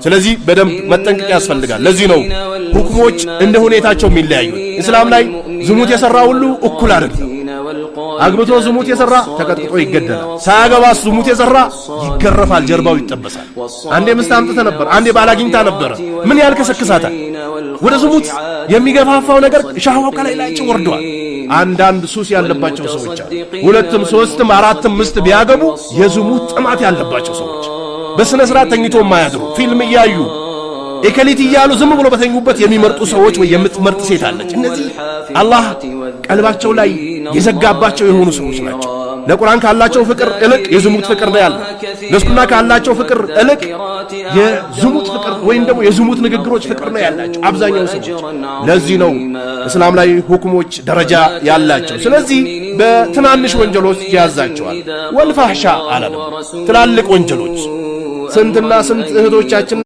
ስለዚህ በደንብ መጠንቀቅ ያስፈልጋል ለዚህ ነው ሁክሞች እንደ ሁኔታቸው የሚለያዩት እስላም ላይ ዝሙት የሰራ ሁሉ እኩል አይደለም አግብቶ ዝሙት የሰራ ተቀጥቅጦ ይገደላል ሳያገባ ዝሙት የሰራ ይገረፋል ጀርባው ይጠበሳል አንዴ ምስት አምጥተ ነበር አንዴ ባላግኝታ ነበር ምን ያልከሰክሳታል ወደ ዝሙት የሚገፋፋው ነገር ሻህዋው ከላይ ላይ ወርዷል አንዳንድ ሱስ ያለባቸው ሰዎች ሁለትም ሶስትም አራትም ምስት ቢያገቡ የዝሙት ጥማት ያለባቸው ሰዎች በስነ ስርዓት ተኝቶ ማያድሩ ፊልም ያዩ እከሊት ይያሉ ዝም ብሎ በተኙበት የሚመርጡ ሰዎች ወይ የምትመርጥ ሴት አለች እነዚህ አላህ ቀልባቸው ላይ የዘጋባቸው የሆኑ ሰዎች ናቸው ለቁርአን ካላቸው ፍቅር እልቅ የዝሙት ፍቅር ነው ያለው ለሱና ካላቸው ፍቅር እልቅ የዝሙት ፍቅር ወይም ደግሞ የዝሙት ንግግሮች ፍቅር ነው ያላቸው አብዛኛው ሰዎች ለዚህ ነው እስላም ላይ ሁክሞች ደረጃ ያላቸው ስለዚህ በትናንሽ ወንጀሎች ያዛቸዋል ወልፋህሻ አላለም ትላልቅ ወንጀሎች ስንትና ስንት እህቶቻችን